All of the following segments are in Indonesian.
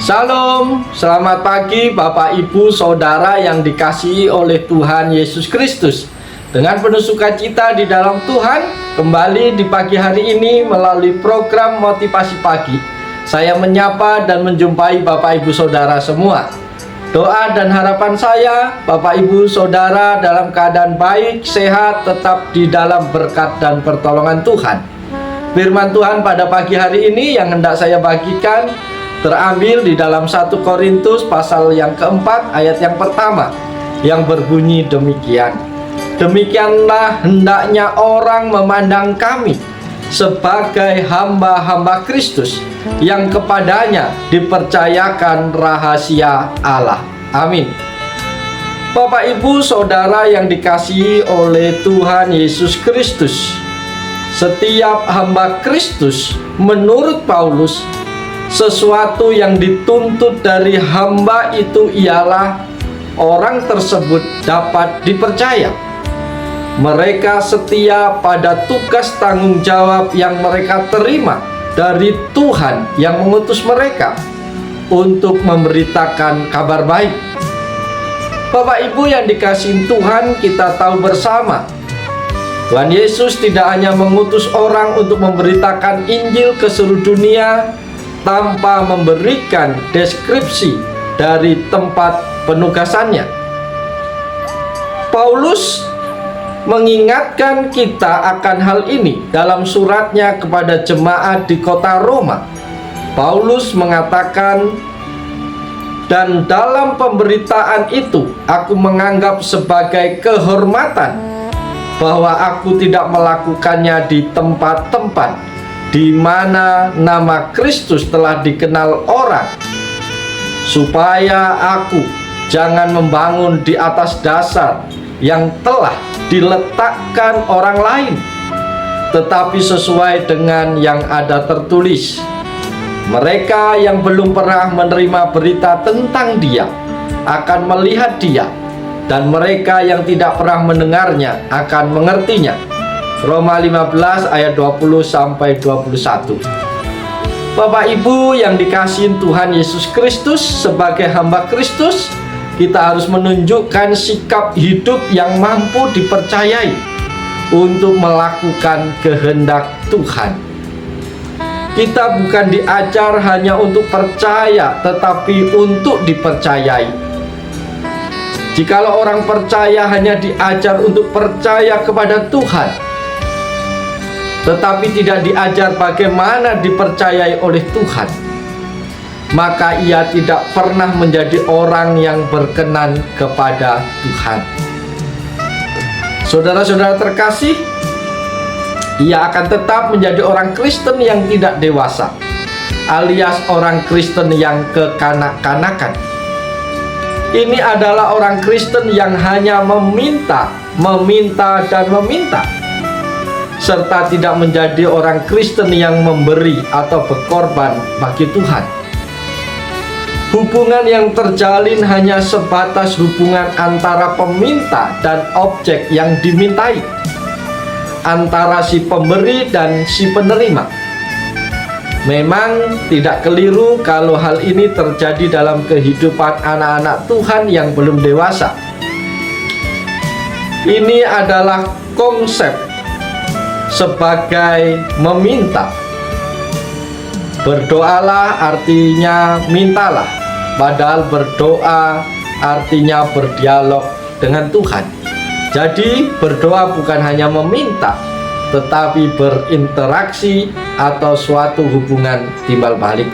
Shalom, selamat pagi Bapak Ibu Saudara yang dikasihi oleh Tuhan Yesus Kristus. Dengan penuh sukacita di dalam Tuhan, kembali di pagi hari ini melalui program Motivasi Pagi, saya menyapa dan menjumpai Bapak Ibu Saudara semua. Doa dan harapan saya, Bapak Ibu Saudara dalam keadaan baik, sehat, tetap di dalam berkat dan pertolongan Tuhan. Firman Tuhan pada pagi hari ini yang hendak saya bagikan terambil di dalam 1 Korintus pasal yang keempat ayat yang pertama, yang berbunyi demikian. Demikianlah hendaknya orang memandang kami sebagai hamba-hamba Kristus yang kepadanya dipercayakan rahasia Allah. Amin. Bapak Ibu Saudara yang dikasihi oleh Tuhan Yesus Kristus, setiap hamba Kristus menurut Paulus, sesuatu yang dituntut dari hamba itu ialah orang tersebut dapat dipercaya. Mereka setia pada tugas tanggung jawab yang mereka terima dari Tuhan yang mengutus mereka untuk memberitakan kabar baik. Bapak Ibu yang dikasihi Tuhan, kita tahu bersama, Tuhan Yesus tidak hanya mengutus orang untuk memberitakan Injil ke seluruh dunia tanpa memberikan deskripsi dari tempat penugasannya. Paulus mengingatkan kita akan hal ini dalam suratnya kepada jemaat di kota Roma. Paulus mengatakan, "Dan dalam pemberitaan itu aku menganggap sebagai kehormatan bahwa aku tidak melakukannya di tempat-tempat di mana nama Kristus telah dikenal orang, supaya aku jangan membangun di atas dasar yang telah diletakkan orang lain, tetapi sesuai dengan yang ada tertulis. Mereka yang belum pernah menerima berita tentang Dia akan melihat Dia, dan mereka yang tidak pernah mendengarnya akan mengertinya." Roma 15 ayat 20-21. Bapak Ibu yang dikasihi Tuhan Yesus Kristus, sebagai hamba Kristus, kita harus menunjukkan sikap hidup yang mampu dipercayai untuk melakukan kehendak Tuhan. Kita bukan diajar hanya untuk percaya, tetapi untuk dipercayai. Jikalau orang percaya hanya diajar untuk percaya kepada Tuhan, tetapi tidak diajar bagaimana dipercayai oleh Tuhan, maka ia tidak pernah menjadi orang yang berkenan kepada Tuhan. Saudara-saudara terkasih, ia akan tetap menjadi orang Kristen yang tidak dewasa, alias orang Kristen yang kekanak-kanakan. Ini adalah orang Kristen yang hanya meminta, dan meminta, serta tidak menjadi orang Kristen yang memberi atau berkorban bagi Tuhan. Hubungan yang terjalin hanya sebatas hubungan antara peminta dan objek yang dimintai, antara si pemberi dan si penerima. Memang tidak keliru kalau hal ini terjadi dalam kehidupan anak-anak Tuhan yang belum dewasa. Ini adalah konsep sebagai meminta. Berdoalah artinya mintalah, padahal berdoa artinya berdialog dengan Tuhan. Jadi berdoa bukan hanya meminta, tetapi berinteraksi atau suatu hubungan timbal balik.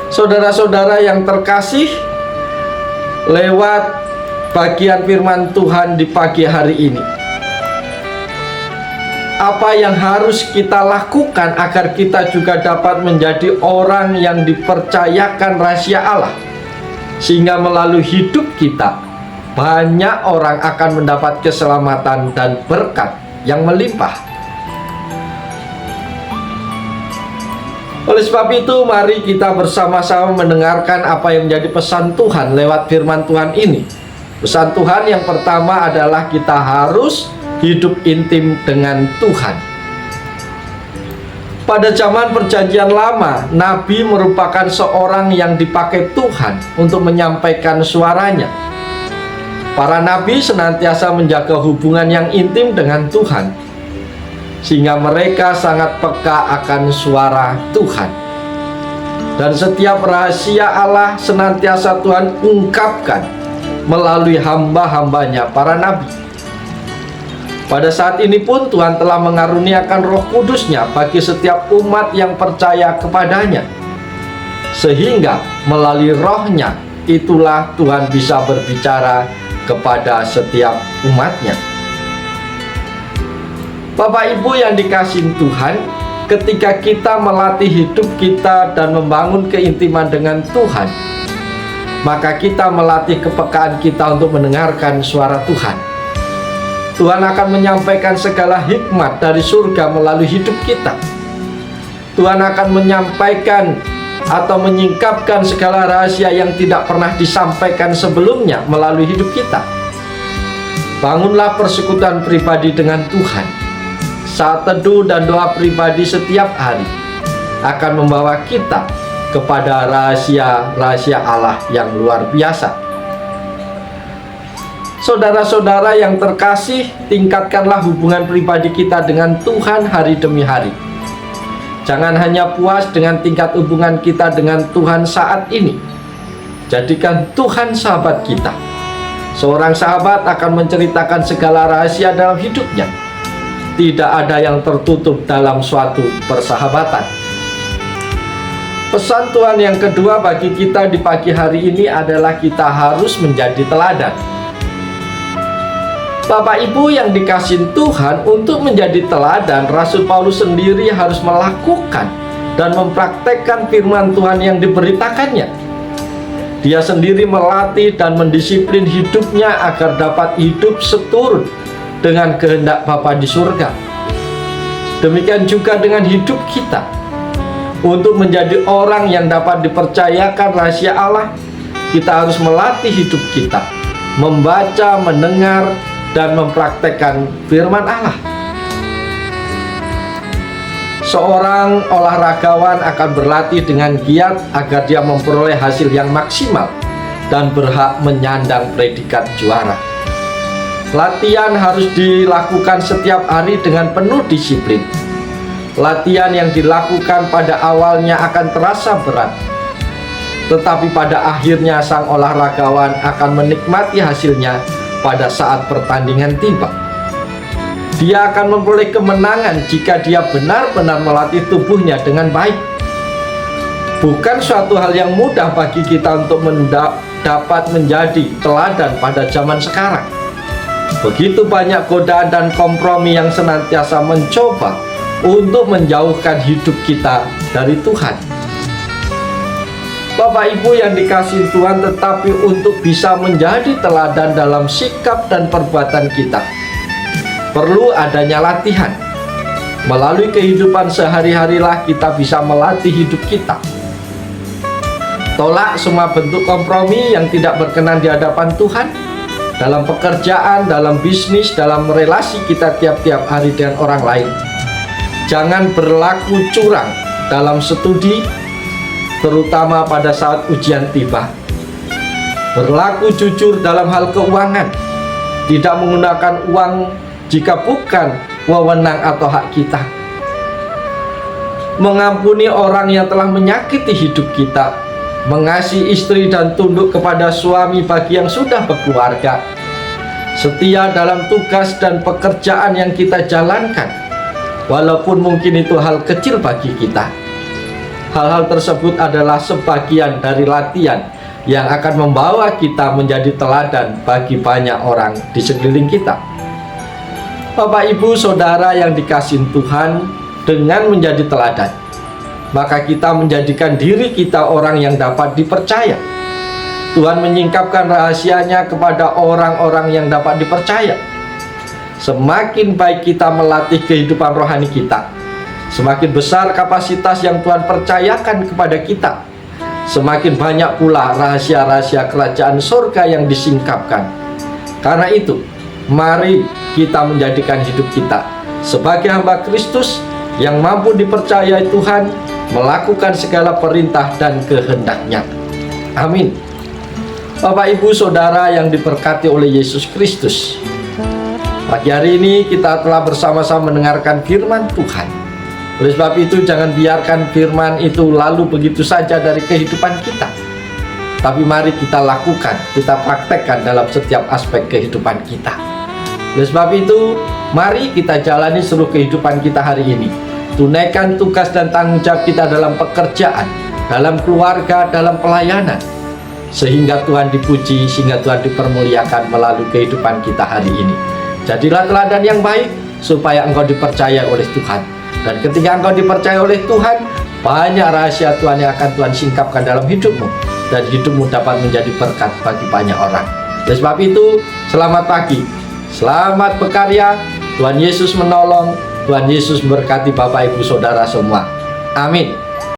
Saudara-saudara yang terkasih, lewat bagian firman Tuhan di pagi hari ini, apa yang harus kita lakukan agar kita juga dapat menjadi orang yang dipercayakan rahasia Allah, sehingga melalui hidup kita banyak orang akan mendapat keselamatan dan berkat yang melimpah. Oleh sebab itu, mari kita bersama-sama mendengarkan apa yang menjadi pesan Tuhan lewat firman Tuhan ini. Pesan Tuhan yang pertama adalah kita harus hidup intim dengan Tuhan. Pada zaman Perjanjian Lama, nabi merupakan seorang yang dipakai Tuhan untuk menyampaikan suaranya. Para nabi senantiasa menjaga hubungan yang intim dengan Tuhan, sehingga mereka sangat peka akan suara Tuhan. Dan setiap rahasia Allah senantiasa Tuhan ungkapkan melalui hamba-hambanya, para nabi. Pada saat ini pun Tuhan telah mengaruniakan Roh Kudus-Nya bagi setiap umat yang percaya kepadanya, sehingga melalui Roh-Nya itulah Tuhan bisa berbicara kepada setiap umatnya. Bapak Ibu yang dikasihi Tuhan, ketika kita melatih hidup kita dan membangun keintiman dengan Tuhan, maka kita melatih kepekaan kita untuk mendengarkan suara Tuhan. Tuhan akan menyampaikan segala hikmat dari surga melalui hidup kita. Tuhan akan menyampaikan atau menyingkapkan segala rahasia yang tidak pernah disampaikan sebelumnya melalui hidup kita. Bangunlah persekutuan pribadi dengan Tuhan. Saat teduh dan doa pribadi setiap hari akan membawa kita kepada rahasia-rahasia Allah yang luar biasa. Saudara-saudara yang terkasih, tingkatkanlah hubungan pribadi kita dengan Tuhan hari demi hari. Jangan hanya puas dengan tingkat hubungan kita dengan Tuhan saat ini. Jadikan Tuhan sahabat kita. Seorang sahabat akan menceritakan segala rahasia dalam hidupnya. Tidak ada yang tertutup dalam suatu persahabatan. Pesan Tuhan yang kedua bagi kita di pagi hari ini adalah kita harus menjadi teladan. Bapak Ibu yang dikasihi Tuhan, untuk menjadi teladan, Rasul Paulus sendiri harus melakukan dan mempraktekkan firman Tuhan yang diberitakannya. Dia sendiri melatih dan mendisiplin hidupnya agar dapat hidup seturut dengan kehendak Bapa di surga. Demikian juga dengan hidup kita. Untuk menjadi orang yang dapat dipercayakan rahasia Allah, kita harus melatih hidup kita, membaca, mendengar, dan mempraktekkan firman Allah. Seorang olahragawan akan berlatih dengan giat agar dia memperoleh hasil yang maksimal dan berhak menyandang predikat juara. Latihan harus dilakukan setiap hari dengan penuh disiplin. Latihan yang dilakukan pada awalnya akan terasa berat, tetapi pada akhirnya sang olahragawan akan menikmati hasilnya pada saat pertandingan tiba. Dia akan memperoleh kemenangan jika dia benar-benar melatih tubuhnya dengan baik. Bukan suatu hal yang mudah bagi kita untuk dapat menjadi teladan pada zaman sekarang. Begitu banyak godaan dan kompromi yang senantiasa mencoba untuk menjauhkan hidup kita dari Tuhan. Bapak Ibu yang dikasihi Tuhan, tetapi untuk bisa menjadi teladan dalam sikap dan perbuatan kita, perlu adanya latihan. Melalui kehidupan sehari-harilah kita bisa melatih hidup kita. Tolak semua bentuk kompromi yang tidak berkenan di hadapan Tuhan. Dalam pekerjaan, dalam bisnis, dalam relasi kita tiap-tiap hari dengan orang lain. Jangan berlaku curang dalam studi, terutama pada saat ujian tiba. Berlaku jujur dalam hal keuangan, tidak menggunakan uang jika bukan wewenang atau hak kita. Mengampuni orang yang telah menyakiti hidup kita, mengasihi istri dan tunduk kepada suami bagi yang sudah berkeluarga, setia dalam tugas dan pekerjaan yang kita jalankan, walaupun mungkin itu hal kecil bagi kita. Hal-hal tersebut adalah sebagian dari latihan yang akan membawa kita menjadi teladan bagi banyak orang di sekeliling kita. Bapak, Ibu, Saudara yang dikasihi Tuhan, dengan menjadi teladan, maka kita menjadikan diri kita orang yang dapat dipercaya. Tuhan menyingkapkan rahasianya kepada orang-orang yang dapat dipercaya. Semakin baik kita melatih kehidupan rohani kita, semakin besar kapasitas yang Tuhan percayakan kepada kita. Semakin banyak pula rahasia-rahasia kerajaan surga yang disingkapkan. Karena itu, mari kita menjadikan hidup kita sebagai hamba Kristus yang mampu dipercayai Tuhan melakukan segala perintah dan kehendak-Nya. Amin. Bapak, Ibu, Saudara yang diberkati oleh Yesus Kristus, pagi hari ini kita telah bersama-sama mendengarkan firman Tuhan. Oleh sebab itu, jangan biarkan firman itu lalu begitu saja dari kehidupan kita, tapi mari kita lakukan, kita praktekkan dalam setiap aspek kehidupan kita. Oleh sebab itu, mari kita jalani seluruh kehidupan kita hari ini. Tunaikan tugas dan tanggung jawab kita dalam pekerjaan, dalam keluarga, dalam pelayanan, sehingga Tuhan dipuji, sehingga Tuhan dipermuliakan melalui kehidupan kita hari ini. Jadilah teladan yang baik supaya engkau dipercaya oleh Tuhan. Dan ketika engkau dipercaya oleh Tuhan, banyak rahasia Tuhan yang akan Tuhan singkapkan dalam hidupmu, dan hidupmu dapat menjadi berkat bagi banyak orang. Oleh sebab itu, selamat pagi, selamat berkarya. Tuhan Yesus menolong, Tuhan Yesus memberkati Bapak, Ibu, Saudara semua. Amin.